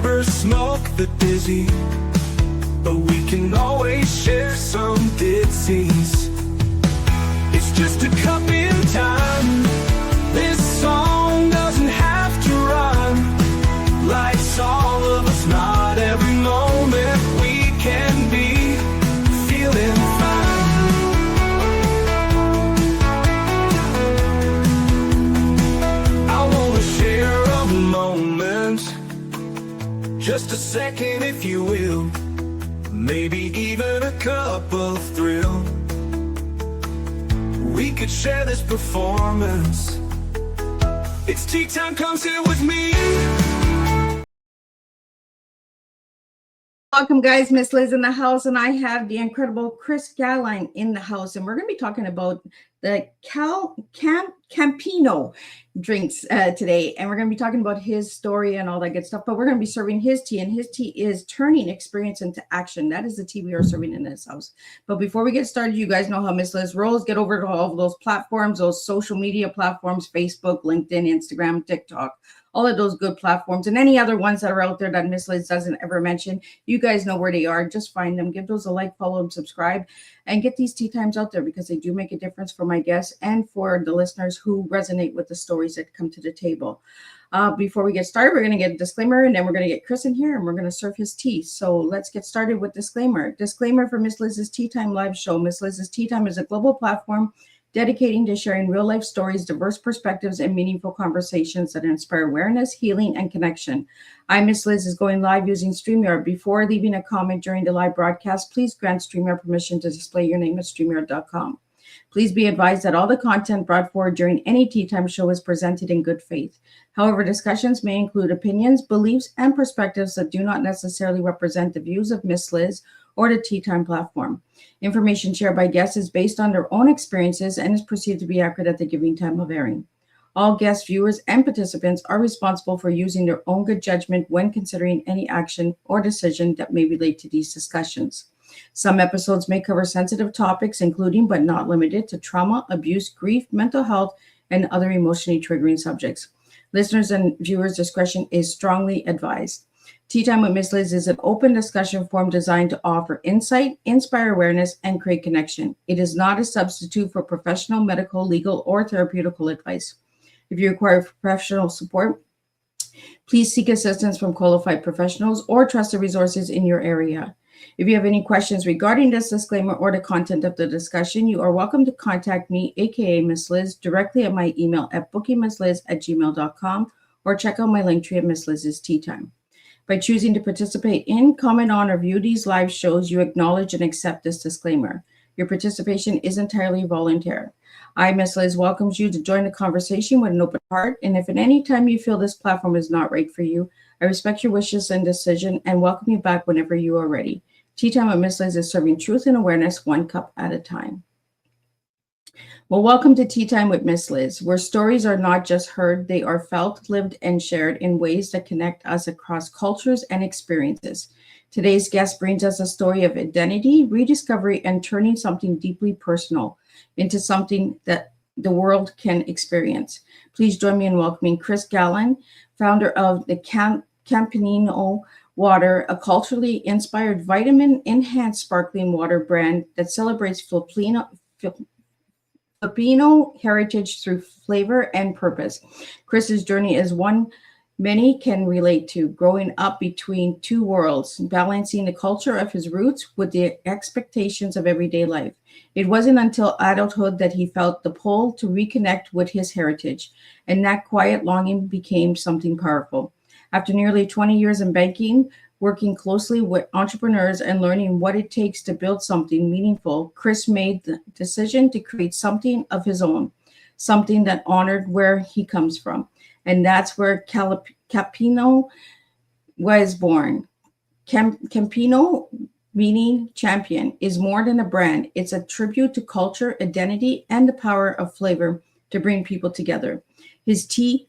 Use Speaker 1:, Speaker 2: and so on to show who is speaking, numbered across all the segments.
Speaker 1: never smoke the dizzy, but we can always share some ditsies. It's just a cup in time. This song doesn't have to rhyme. Life's all of us, not every moment we can be feeling fine. I wanna share a moment, just a second if you will, maybe even a cup of thrill. We could share this performance. It's tea time, come sit with me.
Speaker 2: Welcome, guys. Miss Liz in the house, and I have the incredible Chris Galang in the house, and we're going to be talking about the Kampeon drinks today, and we're going to be talking about his story and all that good stuff. But we're going to be serving his tea, and his tea is turning experience into action. That is the tea we are serving in this house. But before we get started, you guys know how Miss Liz rolls. Get over to all of those platforms, those social media platforms: Facebook, LinkedIn, Instagram, TikTok. All of those good platforms, and any other ones that are out there that Miss Liz doesn't ever mention. You guys know where they are. Just find them, give those a like, follow, and subscribe, and get these tea times out there, because they do make a difference for my guests and for the listeners who resonate with the stories that come to the table. Before we get started, we're going to get a disclaimer, and then we're going to get Chris in here, and we're going to serve his tea. So let's get started with disclaimer. Disclaimer for Miss Liz's Tea Time live show. Miss Liz's Tea Time is a global platform dedicating to sharing real-life stories, diverse perspectives, and meaningful conversations that inspire awareness, healing, and connection. I, Miss Liz, is going live using StreamYard. Before leaving a comment during the live broadcast, please grant StreamYard permission to display your name at StreamYard.com. Please be advised that all the content brought forward during any Tea Time show is presented in good faith. However, discussions may include opinions, beliefs, and perspectives that do not necessarily represent the views of Miss Liz or the Tea Time platform. Information shared by guests is based on their own experiences and is perceived to be accurate at the given time of airing. All guests, viewers, and participants are responsible for using their own good judgment when considering any action or decision that may relate to these discussions. Some episodes may cover sensitive topics, including but not limited to trauma, abuse, grief, mental health, and other emotionally triggering subjects. Listeners and viewers' discretion is strongly advised. Tea Time with Miss Liz is an open discussion forum designed to offer insight, inspire awareness, and create connection. It is not a substitute for professional, medical, legal, or therapeutical advice. If you require professional support, please seek assistance from qualified professionals or trusted resources in your area. If you have any questions regarding this disclaimer or the content of the discussion, you are welcome to contact me, aka Miss Liz, directly at my email at bookingmissliz@gmail.com, or check out my link tree at Miss Liz's Tea Time. By choosing to participate in, comment on, or view these live shows, you acknowledge and accept this disclaimer. Your participation is entirely voluntary. I, Miss Liz, welcomes you to join the conversation with an open heart, and if at any time you feel this platform is not right for you, I respect your wishes and decision and welcome you back whenever you are ready. Tea Time with Miss Liz is serving truth and awareness one cup at a time. Well, welcome to Tea Time with Miss Liz, where stories are not just heard, they are felt, lived, and shared in ways that connect us across cultures and experiences. Today's guest brings us a story of identity, rediscovery, and turning something deeply personal into something that the world can experience. Please join me in welcoming Chris Galang, founder of the Kampeon Water, a culturally inspired vitamin-enhanced sparkling water brand that celebrates Filipino heritage through flavor and purpose. Chris's journey is one many can relate to, growing up between two worlds, balancing the culture of his roots with the expectations of everyday life. It wasn't until adulthood that he felt the pull to reconnect with his heritage, and that quiet longing became something powerful. After nearly 20 years in banking, working closely with entrepreneurs and learning what it takes to build something meaningful, Chris made the decision to create something of his own, something that honored where he comes from. And that's where Kampeon was born. Kampeon, meaning champion, is more than a brand. It's a tribute to culture, identity, and the power of flavor to bring people together. His tea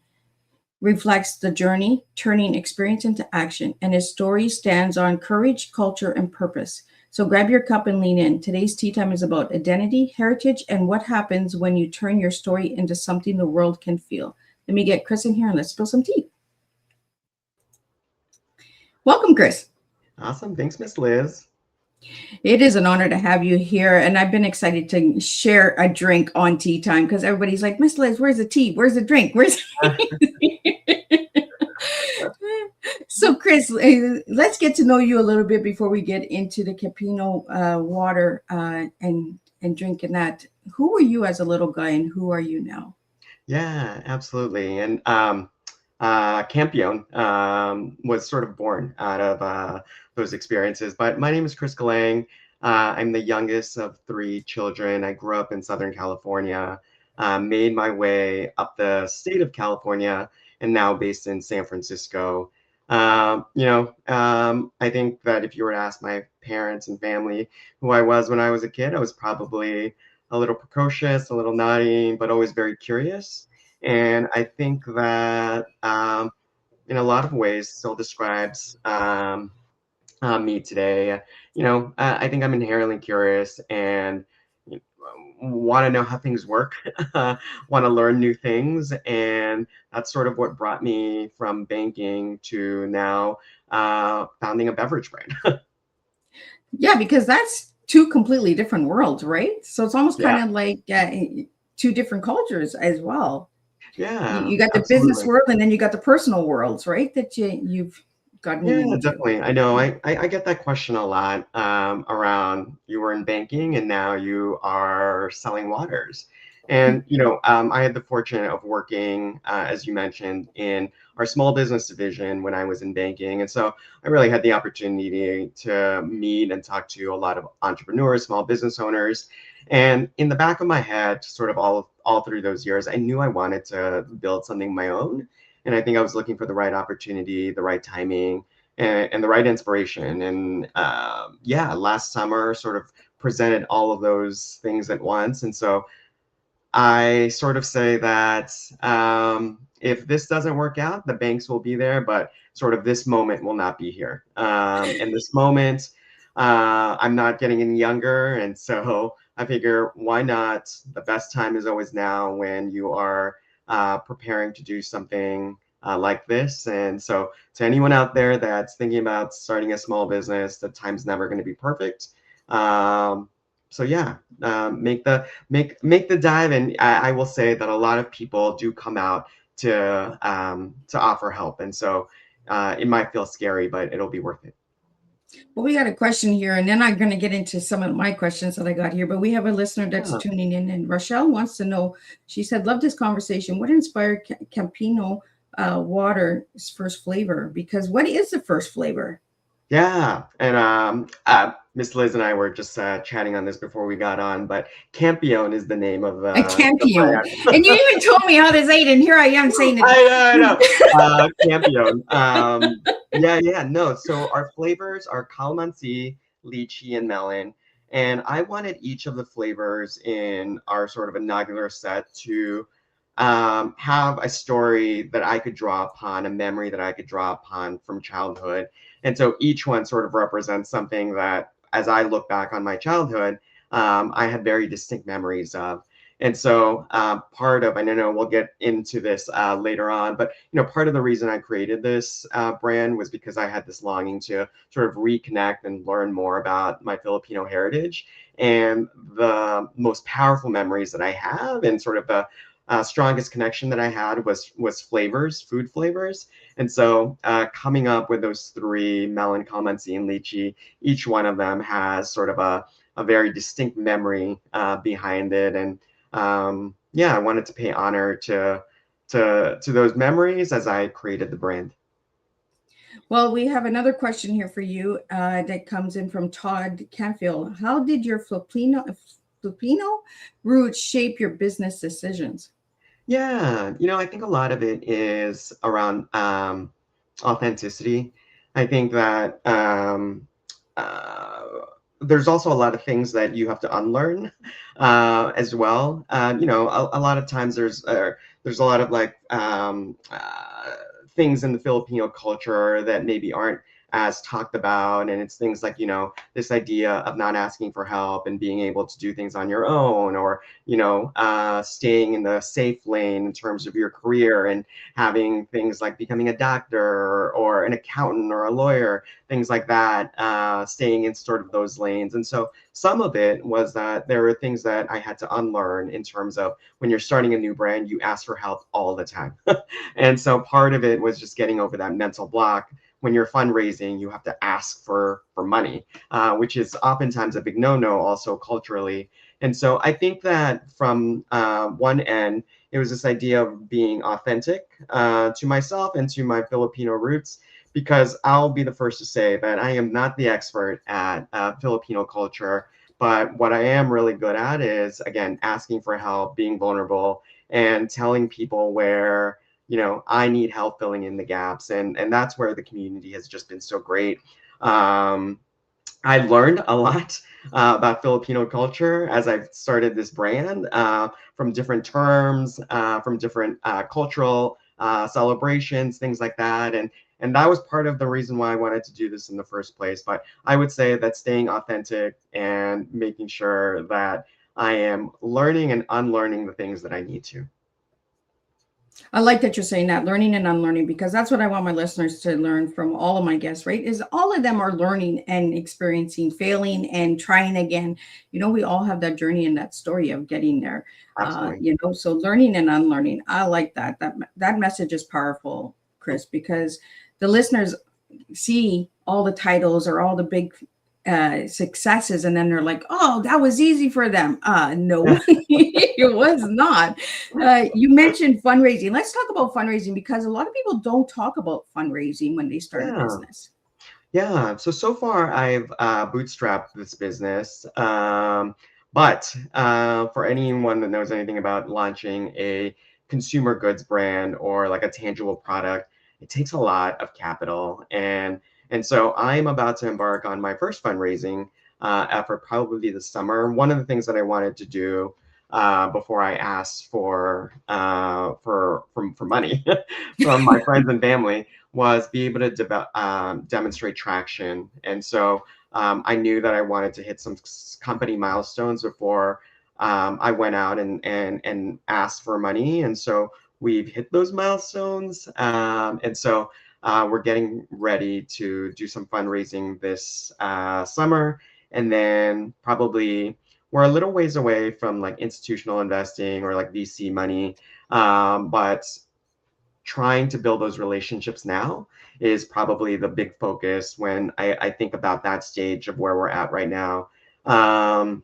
Speaker 2: reflects the journey, turning experience into action, and his story stands on courage, culture, and purpose. So grab your cup and lean in. Today's tea time is about identity, heritage, and what happens when you turn your story into something the world can feel. Let me get Chris in here and let's spill some tea. Welcome, Chris.
Speaker 3: Awesome. Thanks, Miss Liz.
Speaker 2: It is an honor to have you here, and I've been excited to share a drink on tea time because everybody's like, Miss Liz, where's the tea? Where's the drink? Where's So, Chris, let's get to know you a little bit before we get into the Campeon water and drinking that. Who were you as a little guy, and who are you now?
Speaker 3: Yeah, absolutely. And Kampeon was sort of born out of those experiences. But my name is Chris Galang. I'm the youngest of three children. I grew up in Southern California, made my way up the state of California, and now based in San Francisco. I think that if you were to ask my parents and family who I was when I was a kid, I was probably a little precocious, a little naughty, but always very curious. And I think that in a lot of ways still describes me today. I think I'm inherently curious and want to know how things work, want to learn new things. And that's sort of what brought me from banking to now founding a beverage brand.
Speaker 2: Yeah, because that's two completely different worlds, right? So it's almost
Speaker 3: Yeah,
Speaker 2: kind of like two different cultures as well.
Speaker 3: yeah,
Speaker 2: You got the business
Speaker 3: absolutely.
Speaker 2: world, and then you got the personal worlds, right? That you've gotten
Speaker 3: Yeah,
Speaker 2: into.
Speaker 3: definitely. I know. I get that question a lot around you were in banking and now you are selling waters. And, I had the fortune of working, as you mentioned, in our small business division when I was in banking. And so I really had the opportunity to meet and talk to a lot of entrepreneurs, small business owners. And in the back of my head, sort of all through those years, I knew I wanted to build something of my own. And I think I was looking for the right opportunity, the right timing and the right inspiration. And yeah, last summer sort of presented all of those things at once. And so I sort of say that if this doesn't work out, the banks will be there, but sort of this moment will not be here. And this moment, I'm not getting any younger. And so I figure, why not? The best time is always now when you are preparing to do something like this. And so to anyone out there that's thinking about starting a small business, the time's never going to be perfect. So yeah, make the dive, and I will say that a lot of people do come out to offer help, and so it might feel scary, but it'll be worth it.
Speaker 2: Well, we got a question here, and then I'm going to get into some of my questions that I got here. But we have a listener that's
Speaker 3: Yeah.
Speaker 2: tuning in, and Rochelle wants to know. She said, "Love this conversation. What inspired Campino water's first flavor? Because what is the first flavor?"
Speaker 3: Yeah, and Miss Liz and I were just chatting on this before we got on, but Kampeon is the name of
Speaker 2: A
Speaker 3: the
Speaker 2: Campion.
Speaker 3: brand.
Speaker 2: And you even told me how to say it, and here I am saying it.
Speaker 3: I know. Kampeon. Yeah. No, so our flavors are calamansi, lychee, and melon. And I wanted each of the flavors in our sort of inaugural set to have a story that I could draw upon, a memory that I could draw upon from childhood. And so each one sort of represents something that, as I look back on my childhood, I had very distinct memories of. And so part of, and I know we'll get into this later on, but part of the reason I created this brand was because I had this longing to sort of reconnect and learn more about my Filipino heritage. And the most powerful memories that I have, and sort of the strongest connection that I had was flavors, food flavors. And so coming up with those three, melon, calamansi, and lychee, each one of them has sort of a very distinct memory behind it. And yeah, I wanted to pay honor to those memories as I created the brand.
Speaker 2: Well, we have another question here for you that comes in from Todd Canfield. How did your Filipino roots shape your business decisions?
Speaker 3: Yeah, I think a lot of it is around authenticity. I think that uh, there's also a lot of things that you have to unlearn as well. A lot of times there's a lot of like things in the Filipino culture that maybe aren't as talked about, and it's things like, this idea of not asking for help and being able to do things on your own, or staying in the safe lane in terms of your career, and having things like becoming a doctor or an accountant or a lawyer, things like that, staying in sort of those lanes. And so some of it was that there were things that I had to unlearn in terms of when you're starting a new brand, you ask for help all the time. And so part of it was just getting over that mental block. When you're fundraising, you have to ask for money, which is oftentimes a big no-no also culturally. And so I think that from one end, it was this idea of being authentic to myself and to my Filipino roots, because I'll be the first to say that I am not the expert at Filipino culture, but what I am really good at is, again, asking for help, being vulnerable, and telling people where I need help filling in the gaps. And that's where the community has just been so great. I learned a lot about Filipino culture as I've started this brand, from different terms, from different cultural celebrations, things like that. And that was part of the reason why I wanted to do this in the first place. But I would say that staying authentic and making sure that I am learning and unlearning the things that I need to.
Speaker 2: I like that you're saying that, learning and unlearning, because that's what I want my listeners to learn from all of my guests, right? Is all of them are learning and experiencing, failing and trying again. We all have that journey and that story of getting there.
Speaker 3: Absolutely.
Speaker 2: So learning and unlearning. I like that. That message is powerful, Chris, because the listeners see all the titles or all the big successes, and then they're like, oh, that was easy for them. No, it was not. You mentioned fundraising. Let's talk about fundraising, because a lot of people don't talk about fundraising when they start a business.
Speaker 3: Yeah. So far I've bootstrapped this business. But for anyone that knows anything about launching a consumer goods brand or like a tangible product, it takes a lot of capital. And so I'm about to embark on my first fundraising effort, probably this summer. One of the things that I wanted to do before I asked for money from my friends and family was be able to demonstrate traction. And so I knew that I wanted to hit some company milestones before I went out and asked for money. And so we've hit those milestones. And so we're getting ready to do some fundraising this summer. And then probably we're a little ways away from like institutional investing or like VC money. But trying to build those relationships now is probably the big focus when I think about that stage of where we're at right now. And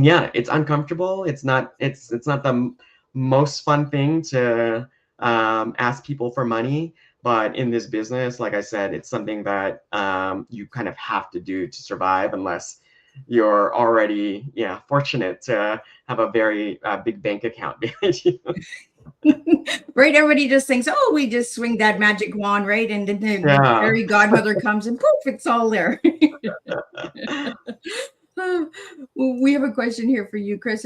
Speaker 3: yeah, it's uncomfortable. It's not the most fun thing to ask people for money. But in this business, like I said, it's something that you kind of have to do to survive, unless you're already fortunate to have a very big bank account behind you.
Speaker 2: Right, everybody just thinks, oh, we just swing that magic wand, right? And then the fairy godmother comes and poof, it's all there. We have a question here for you, Chris,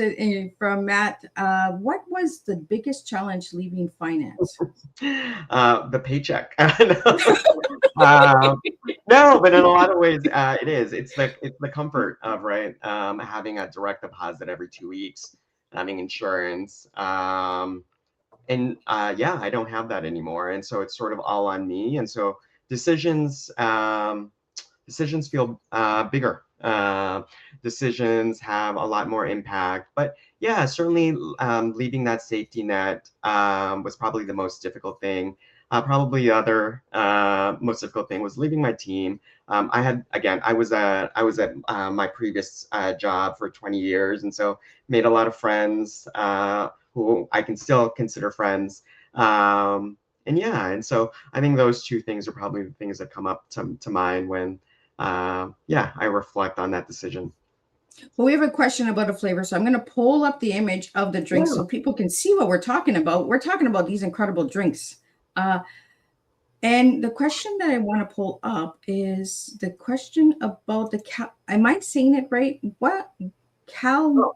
Speaker 2: from Matt. What was the biggest challenge leaving finance?
Speaker 3: The paycheck. No, but in a lot of ways, it is. It's the comfort of having a direct deposit every 2 weeks, having insurance. I don't have that anymore, and so it's sort of all on me. And so decisions feel bigger. Decisions have a lot more impact. But yeah, certainly leaving that safety net was probably the most difficult thing. Probably the other most difficult thing was leaving my team. I was at my previous job for 20 years, and so made a lot of friends who I can still consider friends. And so I think those two things are probably the things that come up to mind when I reflect on that decision.
Speaker 2: Well, we have a question about a flavor, so I'm going to pull up the image of the drink so people can see what we're talking about. We're talking about these incredible drinks. And the question that I want to pull up is the question about am I saying it right? What? Kalmasani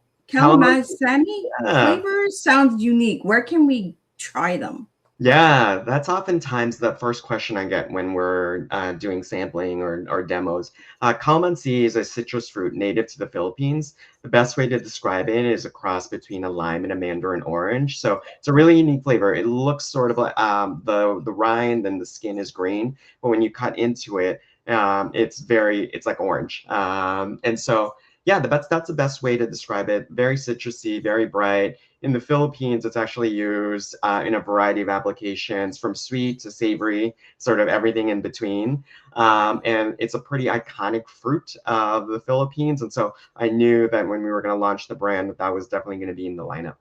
Speaker 2: flavors sounds unique. Where can we try them?
Speaker 3: Yeah, that's oftentimes the first question I get when we're doing sampling or demos. Calamansi is a citrus fruit native to the Philippines. The best way to describe it is a cross between a lime and a mandarin orange. So it's a really unique flavor. It looks sort of like the rind and the skin is green, but when you cut into it, it's like orange. And so yeah, that's the best way to describe it. Very citrusy, very bright. In the Philippines, it's actually used in a variety of applications, from sweet to savory, sort of everything in between. And it's a pretty iconic fruit of the Philippines. And so I knew that when we were going to launch the brand, that was definitely going to be in the lineup.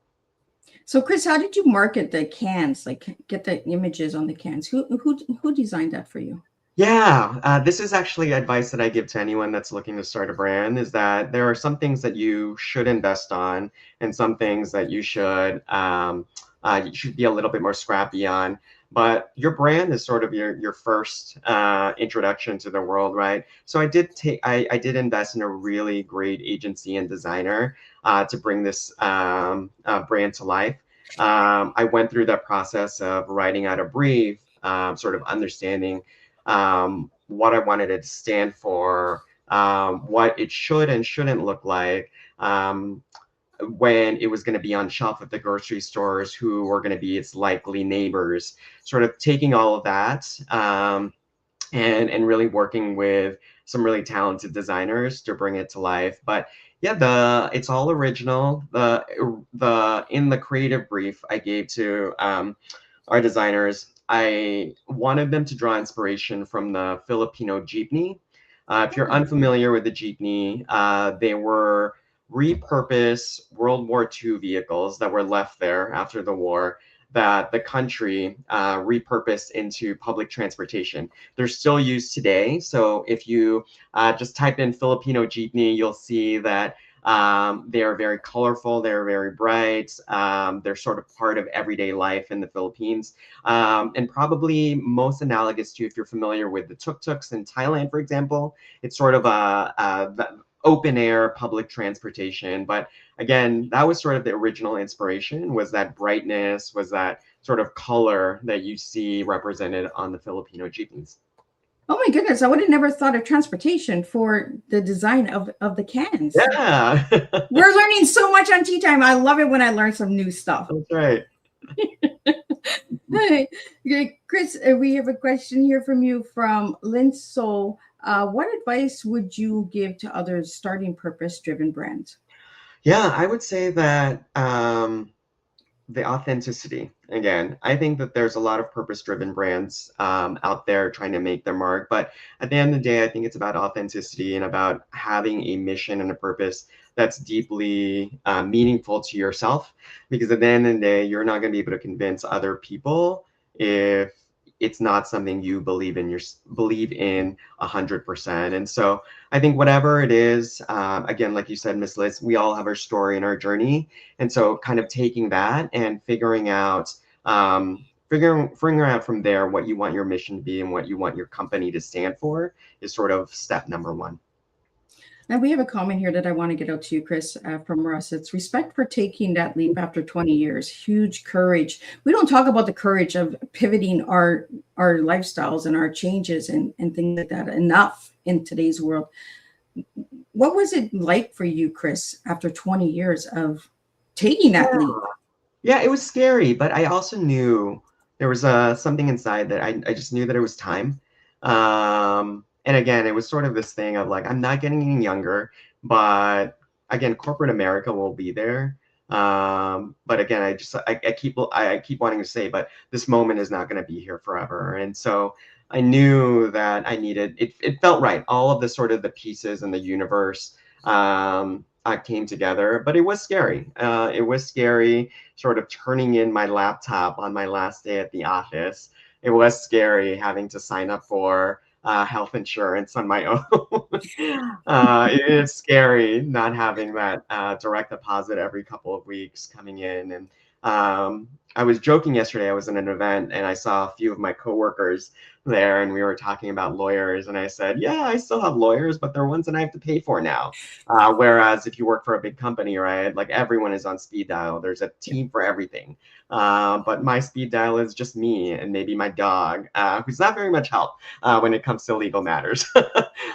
Speaker 2: So, Chris, how did you market the cans? Like, get the images on the cans. Who designed that for you?
Speaker 3: Yeah, this is actually advice that I give to anyone that's looking to start a brand, is that there are some things that you should invest on and some things that you should be a little bit more scrappy on. But your brand is sort of your first introduction to the world, right? So I did invest in a really great agency and designer to bring this brand to life. I went through that process of writing out a brief, sort of understanding what I wanted it to stand for, what it should and shouldn't look like, when it was going to be on shelf at the grocery stores, who were going to be its likely neighbors, sort of taking all of that and really working with some really talented designers to bring it to life. But yeah, it's all original. The in the creative brief I gave to our designers, I wanted them to draw inspiration from the Filipino jeepney. If you're unfamiliar with the jeepney, they were repurposed World War II vehicles that were left there after the war, that the country repurposed into public transportation. They're still used today. So if you just type in Filipino jeepney, you'll see that they are very colorful, they're very bright, they're sort of part of everyday life in the Philippines. And probably most analogous to, if you're familiar with the tuk-tuks in Thailand, for example, it's sort of a open air public transportation. But again, that was sort of the original inspiration, was that brightness, was that sort of color that you see represented on the Filipino jeepneys.
Speaker 2: Oh my goodness, I would have never thought of transportation for the design of the cans.
Speaker 3: Yeah,
Speaker 2: We're learning so much on Tea Time. I love it when I learn some new stuff.
Speaker 3: that's right.
Speaker 2: Hey, Chris, we have a question here from you from Lynn So. What advice would you give to others starting purpose-driven brands?
Speaker 3: Yeah, I would say that the authenticity. Again, I think that there's a lot of purpose-driven brands out there trying to make their mark, but at the end of the day, I think it's about authenticity and about having a mission and a purpose that's deeply meaningful to yourself. Because at the end of the day, you're not going to be able to convince other people if it's not something you believe in 100%. And so I think whatever it is, again, like you said, Miss Liz, we all have our story and our journey. And so kind of taking that and figuring out figuring out from there what you want your mission to be and what you want your company to stand for is sort of step number one.
Speaker 2: Now we have a comment here that I want to get out to you, Chris, from Russ. It's respect for taking that leap after 20 years. Huge courage. We don't talk about the courage of pivoting our lifestyles and our changes and things like that enough in today's world. What was it like for you, Chris, after 20 years of taking that leap?
Speaker 3: Yeah, it was scary, but I also knew there was something inside that I just knew that it was time. And again, it was sort of this thing of like, I'm not getting any younger, but again, corporate America will be there. But again, I keep wanting to say, but this moment is not going to be here forever. And so I knew that I needed it. It felt right. All of the sort of the pieces in the universe came together, but it was scary. It was scary, sort of turning in my laptop on my last day at the office. It was scary having to sign up for health insurance on my own. It is scary not having that direct deposit every couple of weeks coming in, and I was joking yesterday. I was in an event and I saw a few of my coworkers there, and we were talking about lawyers. And I said, "Yeah, I still have lawyers, but they're ones that I have to pay for now." Whereas if you work for a big company, right, like everyone is on speed dial. There's a team for everything. But my speed dial is just me and maybe my dog, who's not very much help when it comes to legal matters.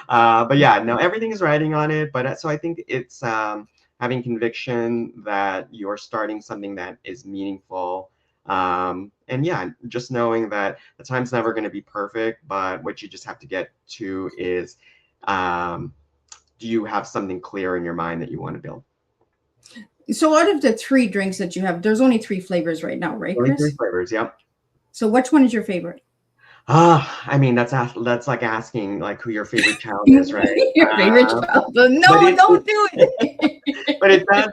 Speaker 3: But yeah, no, everything is riding on it. But so I think it's having conviction that you're starting something that is meaningful. And yeah, just knowing that the time's never going to be perfect, but what you just have to get to is, do you have something clear in your mind that you want to build?
Speaker 2: So out of the 3 drinks that you have, there's only 3 flavors right now, right,
Speaker 3: Only 3
Speaker 2: Chris?
Speaker 3: flavors, yep.
Speaker 2: So which one is your favorite?
Speaker 3: I mean, that's like asking like who your favorite child is, right?
Speaker 2: Your favorite child?
Speaker 3: But
Speaker 2: No, don't do it.
Speaker 3: but it does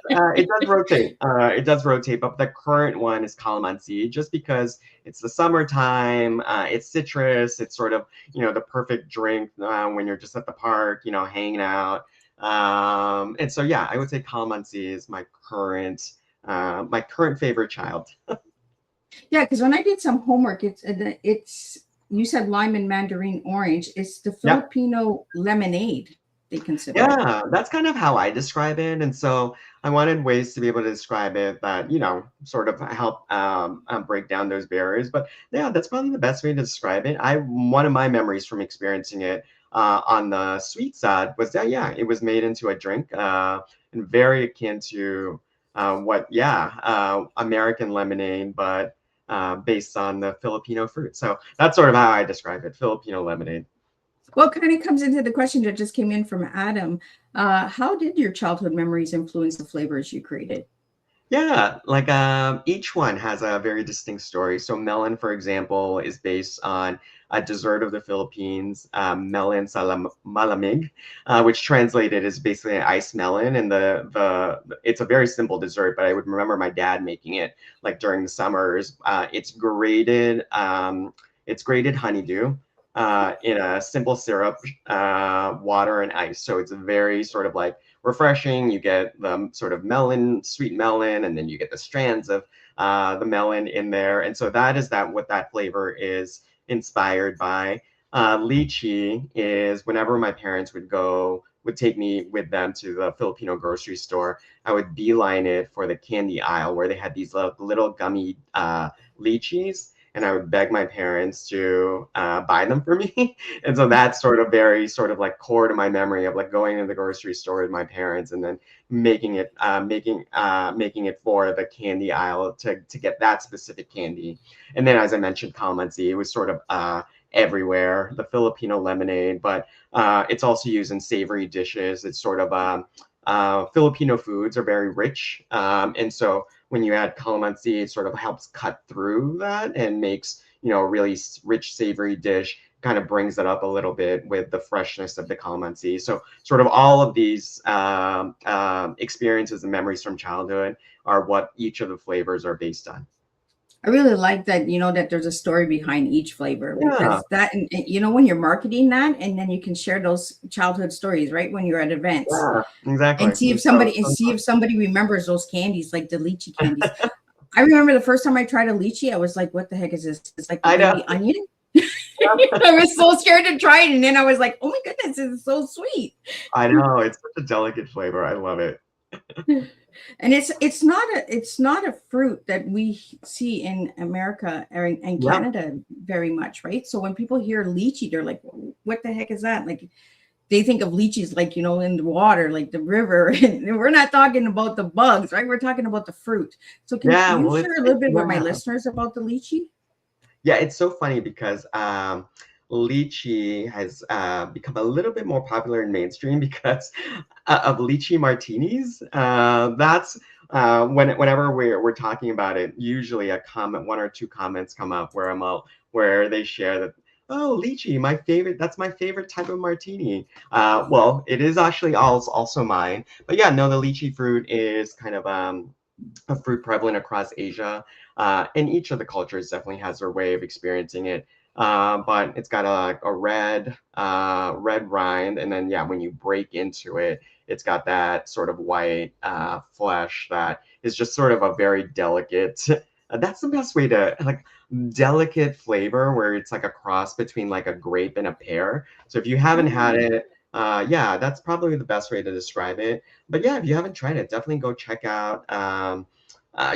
Speaker 3: rotate. It does rotate, but the current one is calamansi, just because it's the summertime. It's citrus. It's sort of the perfect drink when you're just at the park, hanging out. And so yeah, I would say calamansi is my current favorite child.
Speaker 2: Yeah, because when I did some homework, it's you said lime and mandarin orange. It's the
Speaker 3: Yeah.
Speaker 2: Filipino lemonade, they consider it.
Speaker 3: Yeah, that's kind of how I describe it. And so I wanted ways to be able to describe it that, sort of help break down those barriers. But yeah, that's probably the best way to describe it. One of my memories from experiencing it on the sweet side was that, yeah, it was made into a drink and very akin to American lemonade, but based on the Filipino fruit. So that's sort of how I describe it, Filipino lemonade.
Speaker 2: Well, kind of comes into the question that just came in from Adam. How did your childhood memories influence the flavors you created?
Speaker 3: Yeah, like each one has a very distinct story. So melon, for example, is based on a dessert of the Philippines, melon sa malamig, which translated is basically an iced melon. And it's a very simple dessert, but I would remember my dad making it like during the summers. It's grated honeydew in a simple syrup, water and ice. So it's a very sort of like refreshing. You get the sort of sweet melon, and then you get the strands of the melon in there. And so what that flavor is inspired by. Lychee is whenever my parents would take me with them to the Filipino grocery store, I would beeline it for the candy aisle where they had these little gummy lychees. And I would beg my parents to buy them for me. And so that's sort of very sort of like core to my memory of like going to the grocery store with my parents and then making it for the candy aisle to get that specific candy. And then, as I mentioned, calamansi, it was sort of everywhere, the Filipino lemonade, but it's also used in savory dishes. It's sort of Filipino foods are very rich. And so when you add calamansi, it sort of helps cut through that and makes, a really rich, savory dish, kind of brings it up a little bit with the freshness of the calamansi. So sort of all of these experiences and memories from childhood are what each of the flavors are based on.
Speaker 2: I really like that, that there's a story behind each flavor,
Speaker 3: Yeah.
Speaker 2: because that, and, when you're marketing that, and then you can share those childhood stories, right? When you're at events.
Speaker 3: Yeah, exactly.
Speaker 2: And see if somebody remembers those candies, like the lychee candies. I remember the first time I tried a lychee, I was like, what the heck is this? It's like a baby onion. I was so scared to try it. And then I was like, oh my goodness, it's so sweet.
Speaker 3: I know, it's such a delicate flavor. I love it.
Speaker 2: And it's not a fruit that we see in America or in Canada very much, right? So when people hear lychee, they're like, what the heck is that? Like, they think of lychees like, in the water, like the river. And we're not talking about the bugs, right? We're talking about the fruit. So can you share a little bit with my listeners about the lychee?
Speaker 3: Yeah, it's so funny because lychee has become a little bit more popular in mainstream because of lychee martinis. That's whenever we're talking about it, usually one or two comments come up where they share that, oh, lychee, that's my favorite type of martini. Well, it is actually also mine. But yeah, no, the lychee fruit is kind of a fruit prevalent across Asia. And each of the cultures definitely has their way of experiencing it. but it's got a red rind, and then yeah, when you break into it, it's got that sort of white flesh that is just sort of a very delicate. That's the best way to like delicate flavor where it's like a cross between like a grape and a pear. So if you haven't had it, yeah, that's probably the best way to describe it. But yeah, if you haven't tried it, definitely go check out.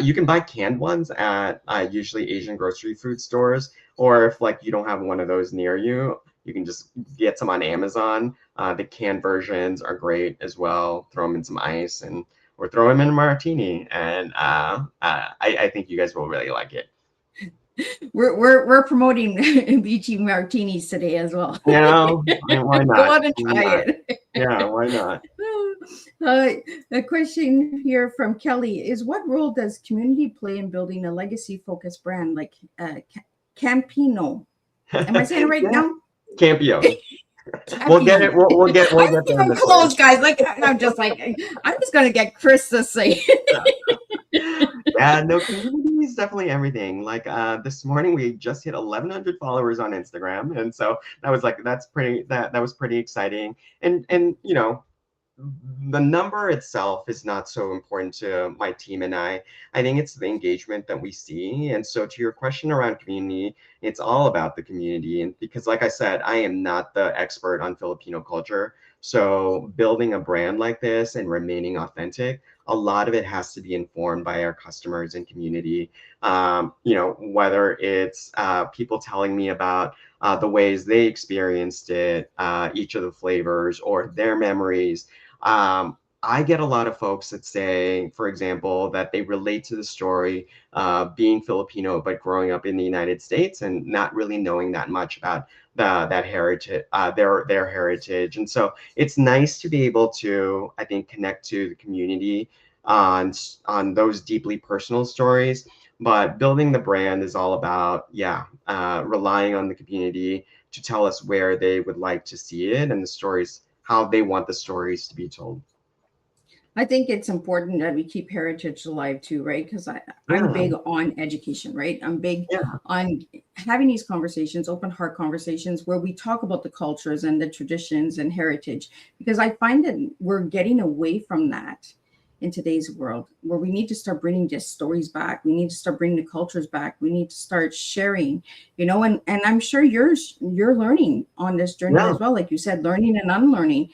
Speaker 3: You can buy canned ones at usually Asian grocery food stores, or if like you don't have one of those near you, you can just get some on Amazon. The canned versions are great as well. Throw them in some ice and or throw them in a martini, and I think you guys will really like it.
Speaker 2: We're promoting BG martinis today as well.
Speaker 3: You know, why
Speaker 2: Go
Speaker 3: not?
Speaker 2: out and
Speaker 3: Why
Speaker 2: try
Speaker 3: not?
Speaker 2: it.
Speaker 3: Yeah, why not?
Speaker 2: A question here from Kelly is, what role does community play in building a legacy-focused brand like Campino? Am I saying it right
Speaker 3: Yeah,
Speaker 2: now?
Speaker 3: Campeon. We'll get it. We'll get
Speaker 2: I'm
Speaker 3: there in
Speaker 2: even
Speaker 3: this
Speaker 2: close, guys. Like I'm just like I'm just gonna get Chris to say.
Speaker 3: Yeah, no, community is definitely everything. Like this morning we just hit 1,100 followers on Instagram, and so that was like that was pretty exciting. And you know, the number itself is not so important to my team and I. I think it's the engagement that we see. And so to your question around community, it's all about the community. And because like I said, I am not the expert on Filipino culture. So building a brand like this and remaining authentic, a lot of it has to be informed by our customers and community. You know, whether it's people telling me about the ways they experienced it, each of the flavors, or their memories. I get a lot of folks that say, for example, that they relate to the story being Filipino, but growing up in the United States and not really knowing that much about that heritage, their heritage. And so it's nice to be able to, I think, connect to the community on those deeply personal stories. But building the brand is all about, yeah, relying on the community to tell us where they would like to see it and the stories, how they want the stories to be told.
Speaker 2: I think it's important that we keep heritage alive too, right? Because I'm
Speaker 3: Yeah,
Speaker 2: big on education, right? I'm big
Speaker 3: yeah,
Speaker 2: on having these conversations, open heart conversations, where we talk about the cultures and the traditions and heritage, because I find that we're getting away from that in today's world, where we need to start bringing just stories back. We need to start bringing the cultures back. We need to start sharing, and I'm sure you're learning on this journey
Speaker 3: yeah.
Speaker 2: as well. Like you said, learning and unlearning.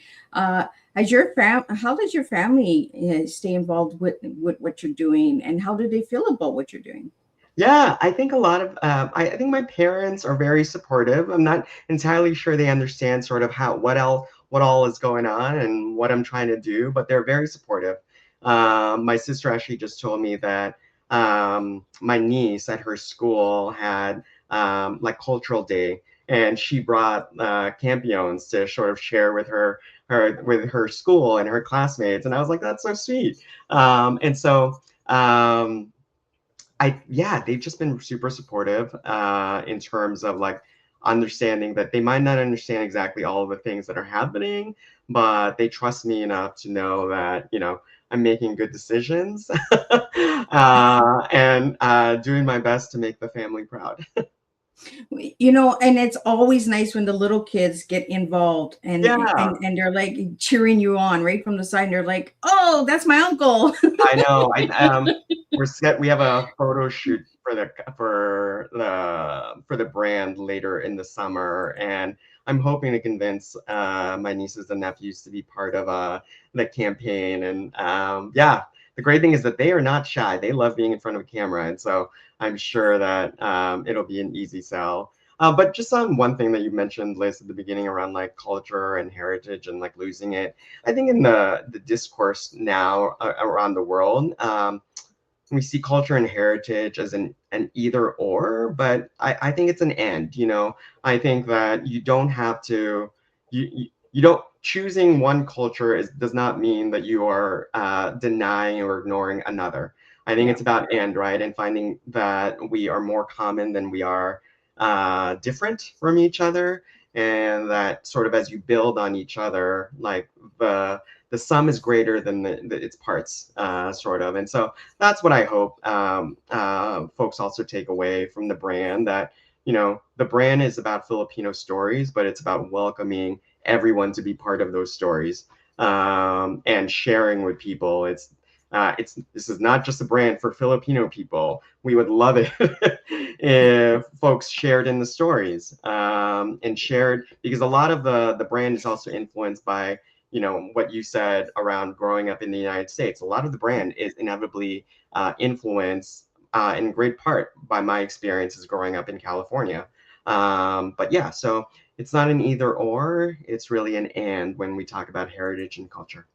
Speaker 2: As your how does your family stay involved with what you're doing, and how do they feel about what you're doing?
Speaker 3: Yeah, I think a lot of I think my parents are very supportive. I'm not entirely sure they understand sort of what all is going on and what I'm trying to do, but they're very supportive. My sister actually just told me that my niece at her school had like cultural day, and she brought Kampeons to sort of share with her school and her classmates, and I was like, that's so sweet. And so. Yeah, they've just been super supportive in terms of like understanding that they might not understand exactly all of the things that are happening, but they trust me enough to know that, you know, I'm making good decisions and doing my best to make the family proud.
Speaker 2: And it's always nice when the little kids get involved and
Speaker 3: Yeah.
Speaker 2: and, and they're like cheering you on right from the side, and they're like, oh, that's my uncle.
Speaker 3: I know. We have a photo shoot for the brand later in the summer, and I'm hoping to convince my nieces and nephews to be part of the campaign. And yeah, the great thing is that they are not shy. They love being in front of a camera, and so I'm sure that it'll be an easy sell. But just on one thing that you mentioned, Liz, at the beginning around like culture and heritage and like losing it. I think in the discourse now around the world, we see culture and heritage as an either or, but I think it's an and. You know, I think that you don't have to, you don't choosing one culture does not mean that you are denying or ignoring another. I think
Speaker 2: Yeah.
Speaker 3: it's about and, right, and finding that we are more common than we are different from each other, and that sort of as you build on each other, like the sum is greater than its parts, sort of. And so that's what I hope folks also take away from the brand, that the brand is about Filipino stories, but it's about welcoming everyone to be part of those stories, and sharing with people. This is not just a brand for Filipino people. We would love it if folks shared in the stories, and shared, because a lot of the brand is also influenced by what you said around growing up in the United States. A lot of the brand is inevitably influenced, in great part, by my experiences growing up in California. But yeah, so it's not an either or, it's really an and when we talk about heritage and culture.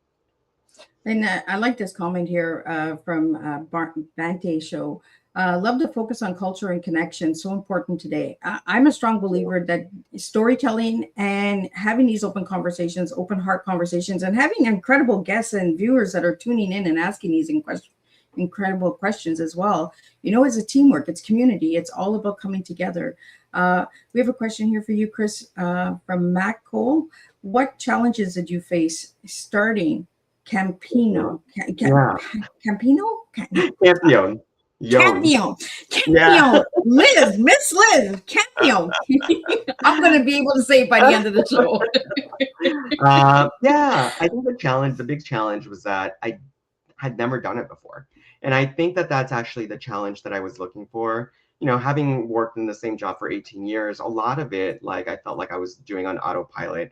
Speaker 2: And I like this comment here from Bante Show. Love the focus on culture and connection. So important today. I'm a strong believer that storytelling and having these open conversations, open heart conversations, and having incredible guests and viewers that are tuning in and asking these incredible questions as well. It's a teamwork, it's community, it's all about coming together. We have a question here for you, Chris, from Matt Cole. What challenges did you face starting Campino?
Speaker 3: Yeah.
Speaker 2: Campino?
Speaker 3: Kampeon.
Speaker 2: Cameo,
Speaker 3: Yeah.
Speaker 2: Miss Liz, Cameo. I'm going to be able to say it by the end of the show.
Speaker 3: Yeah, I think the big challenge was that I had never done it before. And I think that that's actually the challenge that I was looking for. Having worked in the same job for 18 years, a lot of it, like, I felt like I was doing on autopilot,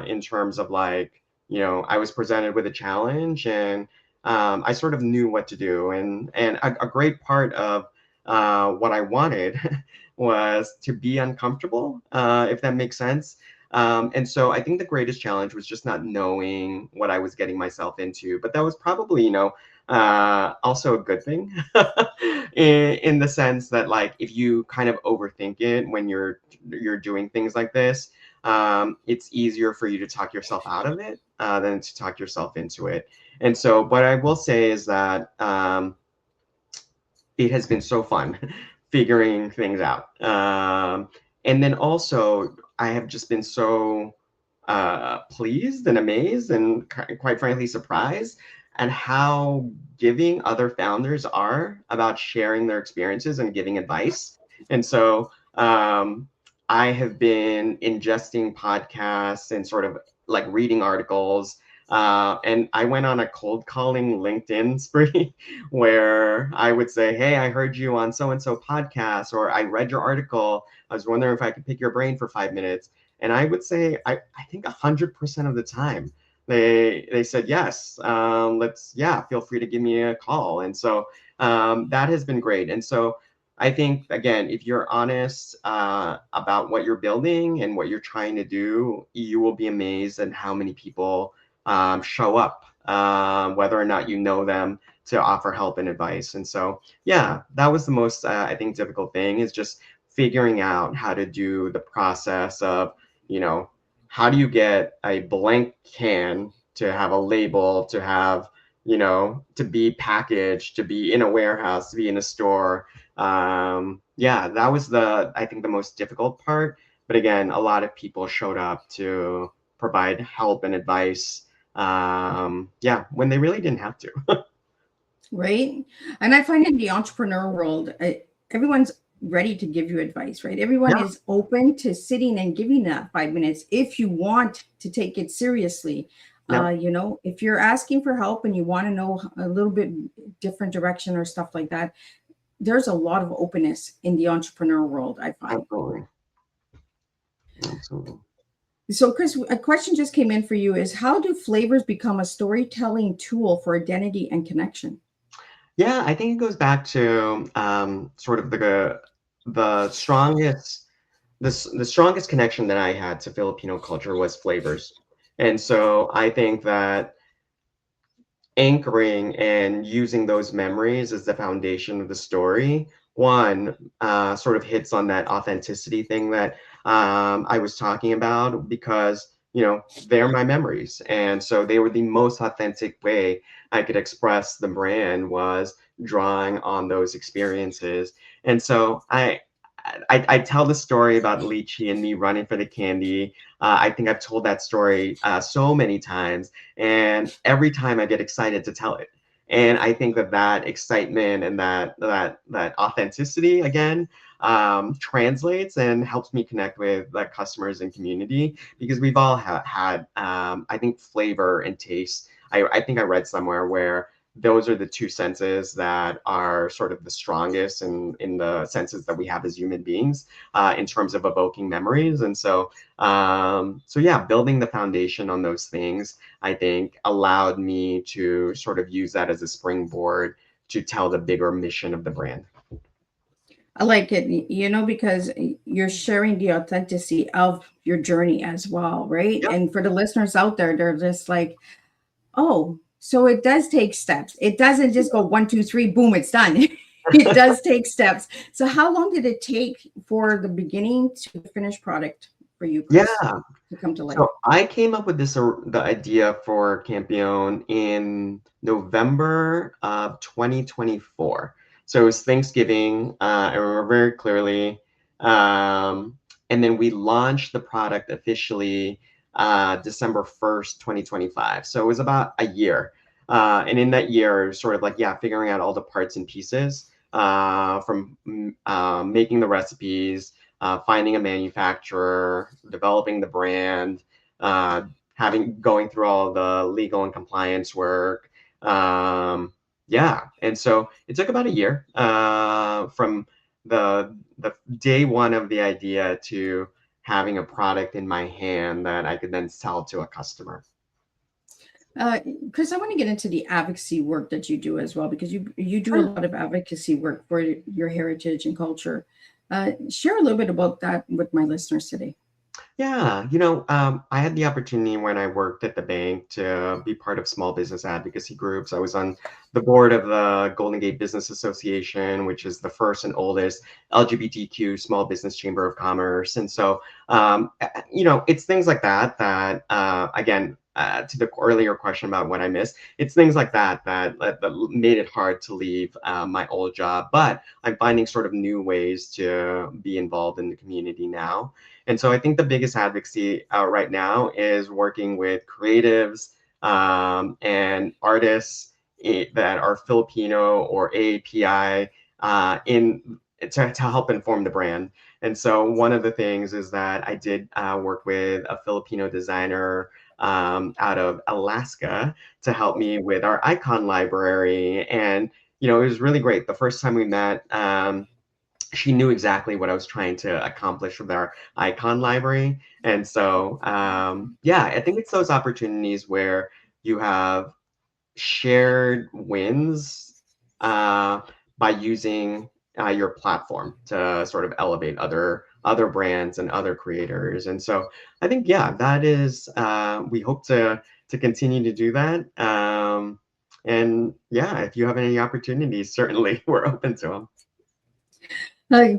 Speaker 3: in terms of, like, I was presented with a challenge, and I sort of knew what to do. And a great part of what I wanted was to be uncomfortable, if that makes sense. And so I think the greatest challenge was just not knowing what I was getting myself into. But that was probably, also a good thing, in the sense that, like, if you kind of overthink it when you're doing things like this, it's easier for you to talk yourself out of it, than to talk yourself into it. And so, what I will say is that, it has been so fun figuring things out. And then also, I have just been so pleased and amazed and quite frankly surprised at how giving other founders are about sharing their experiences and giving advice. And so, I have been ingesting podcasts and sort of like reading articles. And I went on a cold calling LinkedIn spree where I would say, hey, I heard you on so-and-so podcast, or I read your article. I was wondering if I could pick your brain for 5 minutes. And I would say, I think 100% of the time, they said, yes, feel free to give me a call. And so, that has been great. And so I think, again, if you're honest about what you're building and what you're trying to do, you will be amazed at how many people show up, whether or not you know them, to offer help and advice. And so, yeah, that was the most, I think, difficult thing, is just figuring out how to do the process of, how do you get a blank can to have a label, to have, to be packaged, to be in a warehouse, to be in a store. Yeah, that was I think the most difficult part. But again, a lot of people showed up to provide help and advice, when they really didn't have to.
Speaker 2: Right. And I find in the entrepreneur world, everyone's ready to give you advice, right? Everyone is open to sitting and giving that 5 minutes if you want to take it seriously. If you're asking for help and you want to know a little bit different direction or stuff like that, there's a lot of openness in the entrepreneur world, I find.
Speaker 3: Absolutely.
Speaker 2: So, Chris, a question just came in for you is, how do flavors become a storytelling tool for identity and connection?
Speaker 3: Yeah, I think it goes back to sort of the strongest the strongest connection that I had to Filipino culture was flavors. And so I think that anchoring and using those memories as the foundation of the story, one, sort of hits on that authenticity thing that I was talking about, because they're my memories, and so they were the most authentic way I could express the brand, was drawing on those experiences. And so I tell the story about lychee and me running for the candy. I think I've told that story so many times, and every time I get excited to tell it. And I think that excitement and that authenticity, again, translates and helps me connect with the customers and community, because we've all had I think flavor and taste. I think I read somewhere where those are the two senses that are sort of the strongest in the senses that we have as human beings, in terms of evoking memories. And so so yeah, building the foundation on those things, I think, allowed me to sort of use that as a springboard to tell the bigger mission of the brand.
Speaker 2: I like it, because you're sharing the authenticity of your journey as well, right?
Speaker 3: Yep.
Speaker 2: And for the listeners out there, they're just like, oh, so it does take steps. It doesn't just go 1, 2, 3, boom, it's done. It does take steps. So how long did it take for the beginning to the finished product for you, Chris,
Speaker 3: Yeah.
Speaker 2: to come to life?
Speaker 3: So I came up with the idea for Kampeon in November of 2024. So it was Thanksgiving. I remember very clearly. And then we launched the product officially December 1st, 2025. So it was about a year. And in that year, it was sort of like, yeah, figuring out all the parts and pieces, from making the recipes, finding a manufacturer, developing the brand, going through all the legal and compliance work. Yeah, and so it took about a year, from the day one of the idea to having a product in my hand that I could then sell to a customer.
Speaker 2: Chris, I want to get into the advocacy work that you do as well, because you do a lot of advocacy work for your heritage and culture. Share a little bit about that with my listeners today.
Speaker 3: Yeah, I had the opportunity when I worked at the bank to be part of small business advocacy groups. I was on the board of the Golden Gate Business Association, which is the first and oldest LGBTQ small business chamber of commerce. And so, it's things like that, again, to the earlier question about what I missed, it's things like that made it hard to leave my old job. But I'm finding sort of new ways to be involved in the community now. And so I think the biggest advocacy right now is working with creatives and artists that are Filipino or AAPI, to help inform the brand. And so one of the things is that I did work with a Filipino designer out of Alaska to help me with our icon library. And, it was really great. The first time we met, she knew exactly what I was trying to accomplish with our icon library. And so, yeah, I think it's those opportunities where you have shared wins by using your platform to sort of elevate other brands and other creators. And so I think, yeah, that is, we hope to continue to do that. And yeah, if you have any opportunities, certainly we're open to them.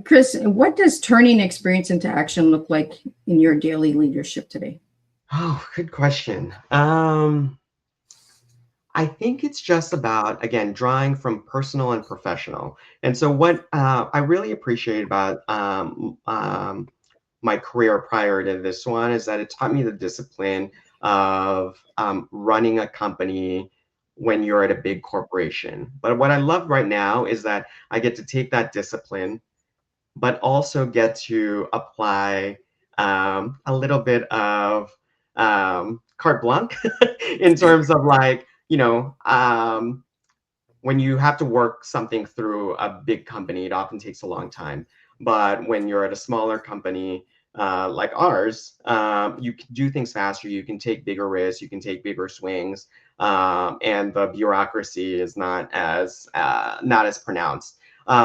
Speaker 2: Chris, what does turning experience into action look like in your daily leadership today?
Speaker 3: Oh, good question. I think it's just about, again, drawing from personal and professional. And so what I really appreciate about my career prior to this one is that it taught me the discipline of running a company when you're at a big corporation. But what I love right now is that I get to take that discipline, but also get to apply a little bit of carte blanche in terms of like, when you have to work something through a big company, it often takes a long time. But when you're at a smaller company like ours, you can do things faster. You can take bigger risks. You can take bigger swings, and the bureaucracy is not as pronounced.